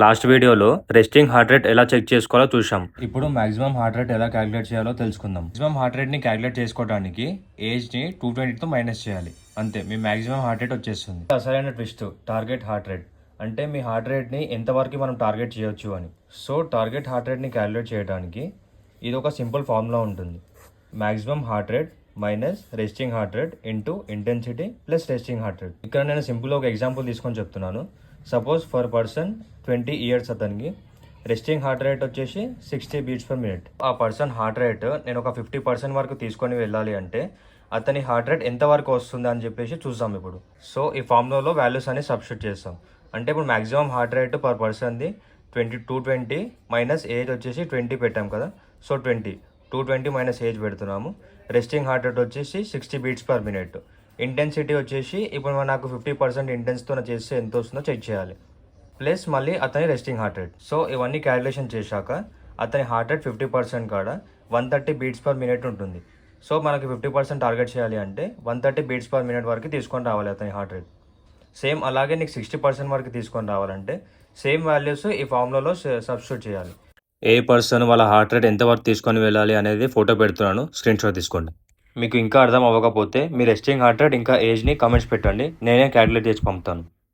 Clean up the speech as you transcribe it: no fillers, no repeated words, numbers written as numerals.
Last వీడియోలో resting heart rate ఎలా check చేసుకోవాలో చూసాం. ఇప్పుడు మాక్సిమం హార్ట్ రేట్ ఎలా క్యాలిక్యులేట్ చేయాలో తెలుసుకుందాం. మాక్సిమం హార్ట్ రేట్ని క్యాలిక్యులేట్ చేసుకోవడానికి ఏజ్ని 220తో మైనస్ చేయాలి. అంతే, మీ మాక్సిమం హార్ట్ రేట్ వచ్చేస్తుంది. అసలైన ట్విస్ట్ టార్గెట్ హార్ట్ రేట్. అంటే మీ హార్ట్ రేట్ని ఎంతవరకు మనం టార్గెట్ చేయొచ్చు అని. సో టార్గెట్ హార్ట్ రేట్ని క్యాలిక్యులేట్ చేయడానికి ఇది ఒక సింపుల్ ఫార్ములా ఉంటుంది. Maximum heart rate minus resting heart rate into intensity plus resting heart rate. ఇక్కడ నేను సింపుల్గా ఒక ఎగ్జాంపుల్ తీసుకొని చెప్తున్నాను. సపోజ్ ఫర్ పర్సన్ 20 ఇయర్స్ అతనికి రెస్టింగ్ హార్ట్ రేట్ వచ్చేసి 60 బీట్స్ పర్ మినిట్. ఆ పర్సన్ హార్ట్ రేట్ నేను ఒక 50% వరకు తీసుకొని వెళ్ళాలి అంటే అతని హార్ట్ రేట్ ఎంత వరకు వస్తుంది అని చెప్పేసి చూద్దాం ఇప్పుడు. సో ఈ ఫార్ములాలో వాల్యూస్ అని సబ్స్టిట్యూట్ చేస్తాం. అంటే ఇప్పుడు మాక్సిమం హార్ట్ రేట్ పర్ పర్సన్ది 220 మైనస్ ఏజ్ వచ్చేసి 20 పెట్టాం కదా. సో 220 మైనస్ ఏజ్ పెడుతున్నాము. రెస్టింగ్ హార్ట్ రేట్ వచ్చేసి 60 బీట్స్ పర్ మినిట్. ఇంటెన్సిటీ వచ్చేసి ఇప్పుడు నాకు 50% ఇంటెన్స్తో చేస్తే ఎంత వస్తుందో చెక్ చేయాలి. ప్లస్ మళ్ళీ అతని రెస్టింగ్ హార్ట్ రేట్. సో ఇవన్నీ క్యాలిక్యులేషన్ చేశాక అతని హార్ట్ రేట్ 50% కాడ 130 బీట్స్ పర్ మినిట్ ఉంటుంది. సో మనకి 50% టార్గెట్ చేయాలి అంటే 130 బీట్స్ పర్ మినిట్ వరకు తీసుకొని రావాలి అతని హార్ట్ రేట్. సేమ్ అలాగే నీకు 60% వరకు తీసుకొని రావాలంటే సేమ్ వాల్యూస్ ఈ ఫార్ములాలో సబ్స్టిట్యూట్ చేయాలి. ఏ పర్సన్ వాళ్ళ హార్ట్ రేట్ ఎంత వరకు తీసుకొని వెళ్ళాలి అనేది ఫోటో పెడుతున్నాను, స్క్రీన్ షాట్ తీసుకోండి. మీకు ఇంకా అర్థం అవ్వకపోతే మీ రెస్టింగ్ హార్ట్ రేట్ ఇంకా ఏజ్ని కామెంట్స్ పెట్టండి, నేనే క్యాలిక్యులేట్ చేసి పంపుతాను.